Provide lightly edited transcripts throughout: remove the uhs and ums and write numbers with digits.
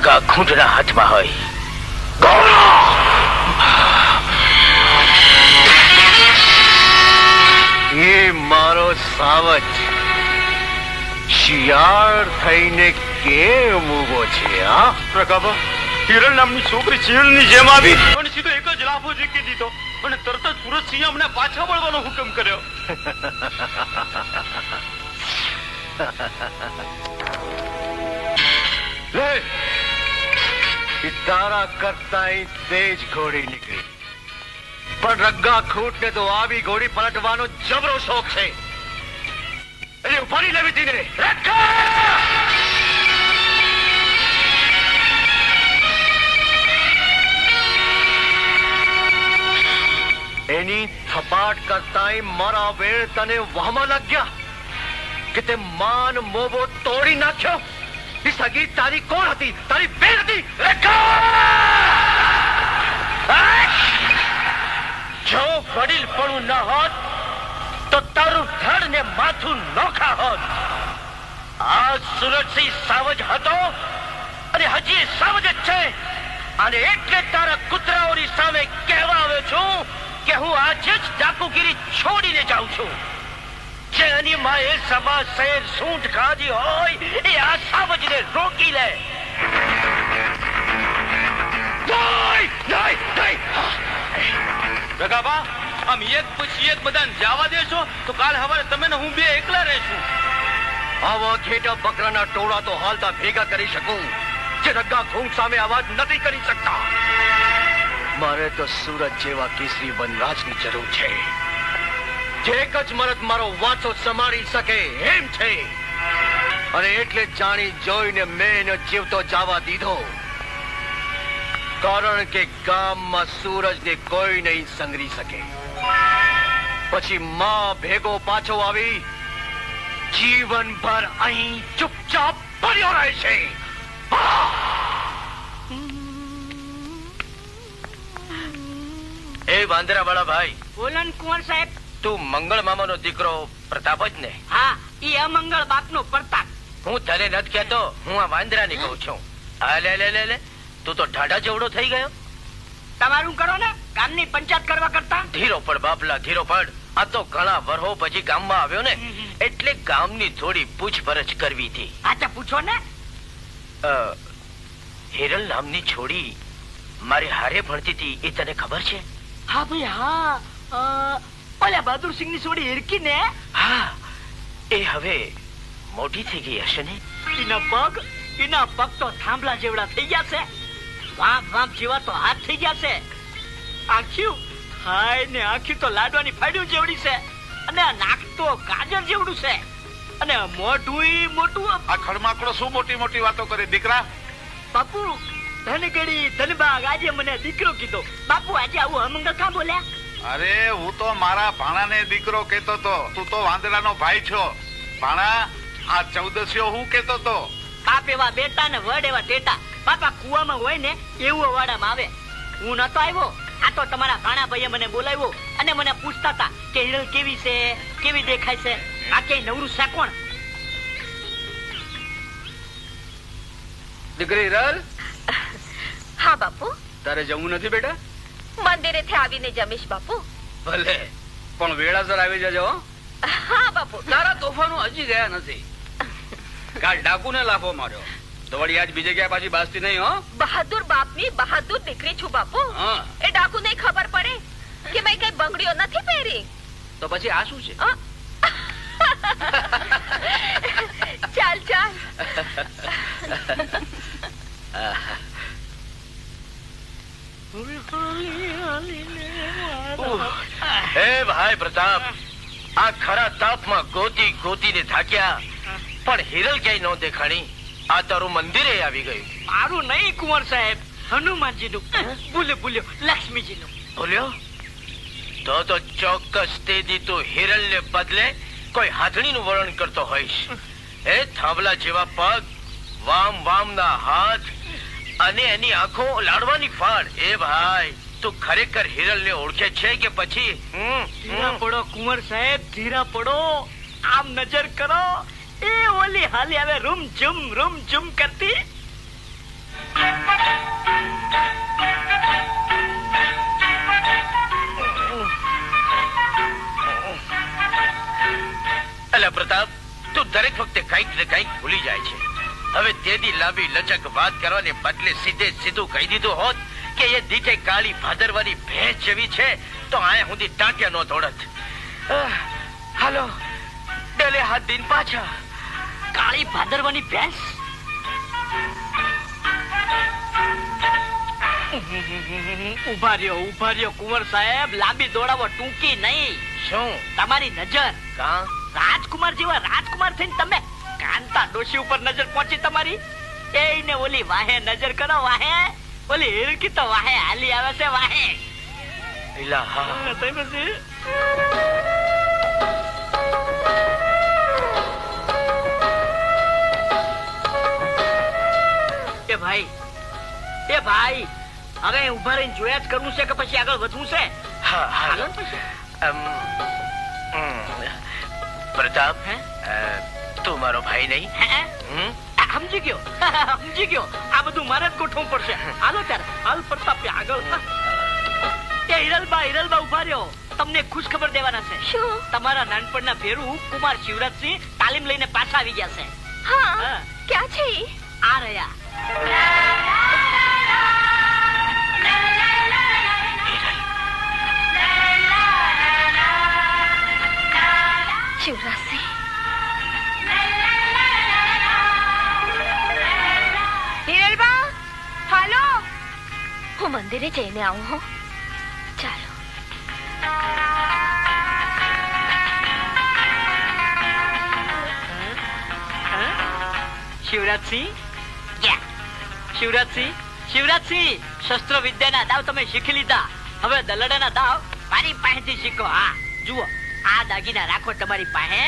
રગા ખૂંટના હાથમાં હોય. એ મારો સાવજ શિયાળ થઈને કેમ ઉભો છે? પ્રકાબા, હિરણ નામની છોકરી શિયાળની જેમ આવી અને સીધો એક જ લાફો ઝીકી દીધો અને તરત જ સુરજસિંહ અમને પાછા વળવાનો હુકમ કર્યો. તારા કરતા તેજ ઘોડી નીકળી, પણ રગ્ગા ખૂટ ને તો આવી ઘોડી પલટવાનો જબરો શોખ છે. એટલે ઉપાડી લેવી હતી ને. એની થપાટ કરતા મારા વેળ તને વહમાં લાગ્યા કે તે માન મોબો તોડી નાખ્યો. એ સગી તારી કોણ હતી? તારી બેન હતી. જો વડીલ પણ ન હોત તો તારું ધડ ને માથું નોખા હોત. આ સુરજસિંહ સાવજ હતો અને હજી સાવજ જ છે. અને એટલે તારા કૂતરાઓની સામે કહેવા આવ્યો છું કે હું આજે જ ડાકુગીરી છોડીને જાઉં છું. જેની માએ સભા શેર સૂંઠ ખાધી હોય એ આ સાવજને રોકી લે. પ્રકાબા, આમ એક પછી એક બધાને જવા દેશો તો કાલ સવારે તમે ને હું બે એકલા રહેશું. આવા ઘેટા બકરાના ટોળા તો હાલતા ભેગા કરી શકું, જે રગ્ગા ખૂંટ સામે અવાજ નથી કરી શકતા. મારે તો સુરત જેવા કેસરી વનરાજની જરૂર છે, જે એક જ મરદ મારો વાંચો સંભાળી શકે એમ છે. અને એટલે જાણી જોઈને મેં એનો જીવતો જવા દીધો, કારણ કે ગામમાં સૂરજને કોઈ નહીં સંગરી શકે. પછી માં ભેગો પાછો આવી જીવનભર અહીં ચૂપચાપ પડ્યો રહે છે. એ વાંદરા વાળા ભાઈ, બોલો ને કુંવર સાહેબ. તું મંગળ મામાનો દીકરો પ્રતાપ જ ને? હા, ઈ અમંગળ બાપનો પ્રતાપ. હું તને નથી કહેતો, હું આ વાંદરાને કહું છું. હા, લે લે લે લે, તું તો ઢાઢા જેવડો થઈ ગયો. તમારું કરો ને, ગામની પંચાયત કરવા કરતા. ધીરો પડ બાપલા, ધીરો પડ. આ તો ઘણા વર્ષો પછી ગામમાં આવ્યો ને, એટલે ગામની થોડી પૂછપરછ કરવી હતી. આચા પૂછો ને. હિરલ નામની છોડી મારી હારે ભણતી હતી, એ તને ખબર છે? હા ભાઈ, હા. ઓલા બહાદુરસિંહ ની છોડી હિરકી ને. હા, એ હવે મોટી થઈ ગઈ હશે ને? એના પગ તો થાંભલા જેવડા થઈ ગયા છે. વાંપ વાંપ જેવા તો હાથ થઈ ગયા છે. આંખ્યું, હાય ને આંખ્યું તો લાડવાની ફાડ્યું જેવડી છે. અને નાક તો ગાજર જેવડું છે. અને મોઢું મોટું. આ ખડમાકડો શું મોટી મોટી વાતો કરે દીકરા? બાપુ, ધનગડી ધનબાગ આજે મને દીકરો કીધો. બાપુ, આજે આવું અમંગળ કાં બોલ્યા? અરે, હું તો મારા ભાણાને દીકરો કેતો તો. તું તો વાંદરાનો ભાઈ છો. ભાણા, આ 14સીઓ હું કેતો તો. બાપ એવા બેટા ને વડ એવા ટેટા. બાપા કુવામાં હોય ને એવું વાડામાં આવે. હું નતો આવ્યો, આ તો તમારા ભાણા ભાઈએ મને બોલાવ્યો અને મને પૂછતા હતા કે હિરલ કેવી છે, કેવી દેખાય છે. આ કે નવરું છે કોણ? દીકરી હિરલ. હા બાપુ. તારે જવું નથી બેટા? મંદિરે થી આવીને જમીશ બાપુ. ભલે, પણ વેળાસર આવી જજો. હા બાપુ. તારા તોફાનો હજી ગયા નથી. કાલ ડાકુને લાફો માર્યો તો વળી આજ બીજે ક્યાં પાછી બાસતી નહીં. હો, બહાદુર બાપની બહાદુર દીકરી છું બાપુ. હા. એ ડાકુ ને ખબર પડે કે મેં કઈ બંગડીઓ નથી પહેરી. તો પછી આ શું છે? ચાલ ચાલ. હે ભાઈ પ્રતાપ, આ ખરા તાપમાં ગોતી ગોતીને થાક્યા, પણ હિરલ ક્યાંય ન દેખાણી. આ તારું મંદિરે આવી ગયું. મારું નહીં કુંવર સાહેબ, હનુમાનજી નું. ભૂલ્યો લક્ષ્મીજી નું. બોલ્યો તો ચોક્કસ તે દી તું હિરલ ને બદલે કોઈ હાથણી નું વર્ણન કરતો હોઈશ. એ થાંભલા જેવા પગ, વામ વામ ના હાથ અને એની આંખો લાડવાની ફાડ. એ ભાઈ, તું ખરેખર હિરલ ને ઓળખે છે કે પછી? ધીરા પડો કુંવર સાહેબ, ધીરા પડો. આમ નજર કરો, એ ઓલી હાલી આવે રૂમ ઝુમ કરતી. પ્રતાપ, તું દરેક વખતે કંઈક ને કંઈક ભૂલી જાય છે. હવે તેની લાંબી લચક વાત કરવાને બદલે સીધે સીધું કહી દીધું હોત કે એ દીઠે કાળી ભાદરવાની ભેંસ જેવી છે તો આયા સુધી ટાંટ્યા નો દોડત. હાલો ડેલે હાથ દીન પાછા. કાળી ભાદરવાની ભેંસ? ઉભા રહ્યો કુંવર સાહેબ, લાંબી દોડાવો, ટૂંકી નહીં. શું તમારી નજર કાં? રાજકુમાર જેવા રાજકુમાર થઈને તમે કાંતા ડોશી ઉપર નજર પહોંચી તમારી. એને ઓલી વાહે નજર કરો, વાહે ઓલી હિરકી તો વાહે હાલી આવે છે, વાહે. એલા હા. એ ભાઈ હવે ઉભા રહીને જોયા જ કરવું છે કે પછી આગળ વધવું છે? હા હાલો. પ્રતાપ, તું મારો ભાઈ નહીં? સમજી ગયો સમજી ગયો. આ બધું મારે જ ગોઠવવું પડશે. હાલો ત્યારે, હાલ પ્રતાપ આગળ. એ હિરલબા ઉભા રહ્યો, તમને ખુશ ખબર દેવાના છે. શું? તમારા નાનપણના ભેરુ કુમાર શિવરાજસિંહ તાલીમ લઈને પાછા આવી ગયા છે. હા, ક્યાં છે ઈ? આ રહ્યા. શિવરાજસિંહ, હિરલબા, હાલો. હું મંદિરે જઈને આવું હો. ચાલો. શિવરાજસિંહ, શસ્ત્ર વિદ્યાના દાવ તમે શીખી લીધા. હવે દલડાના દાવ મારી પાસેથી શીખો. હા જુઓ, આ દાગીના રાખો તમારી પાસે.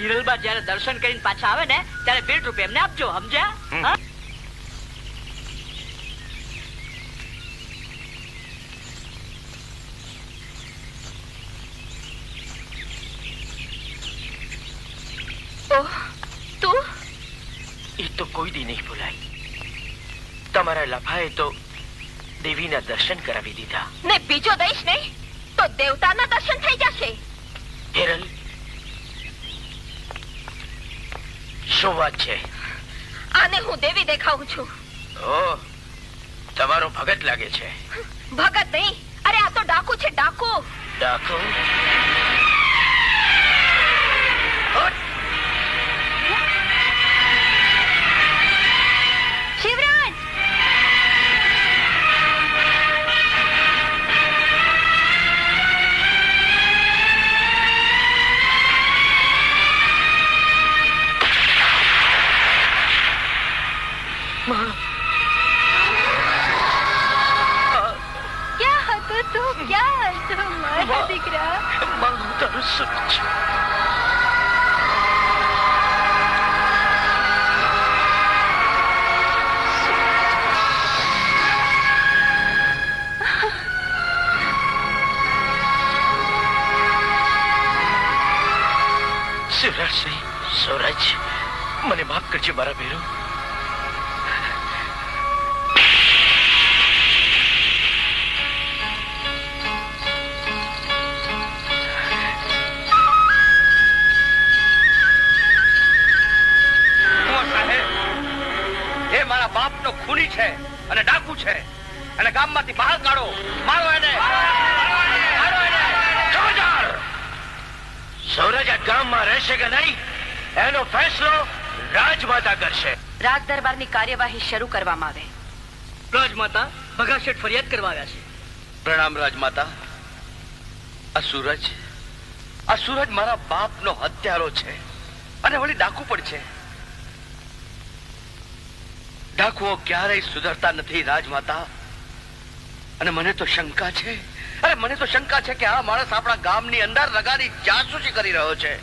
હિરલબા જયારે દર્શન કરીને પાછા આવે ને ત્યારે ભેટ રૂપે એમને આપજો, સમજ્યા? તું એ તો કોઈ દી નહીં ભૂલાય. તમારા લફાએ તો દેવીના દર્શન કરાવી દીધા. ને બીજો દઈશ નહીં તો દેવતાના દર્શન થઈ જશે. હિરલ, શું વાત છે? આને હું દેવી દેખાઉં છું. ઓહ, તમારો ભગત લાગે છે. ભગત નહીં, અરે આ તો ડાકુ છે, ડાકુ. ડાકુ? શિવરાજ, ક્યાં હતો તું? ક્યાં હતો મારા દીકરા? તારું સુખ છે. શિવરાજસિંહ, સૌરાજ, મને માફ કરજે મારા ભેરો. એ મારા બાપનો ખૂની છે અને ડાકુ છે, અને ગામમાંથી બહાર કાઢો. મારો એને. સૌરાજ આ ગામમાં રહેશે કે નહીં એનો ફેસલો રાજમાતા કરશે. રાજ દરબારની કાર્યવાહી શરૂ કરવામાં આવે. રાજમાતા ભગાશેઠ ફરિયાદ કરવા આવ્યા છે. પ્રણામ રાજમાતા. આ સૂરજ મારા બાપનો હત્યારો છે અને વળી ડાકુ પણ છે. ડાકુઓ ક્યારેય સુધરતા નથી રાજમાતા. અને મને તો શંકા છે કે આ માણસ આપણા ગામની અંદર રગાની જાસૂસી કરી રહ્યો છે.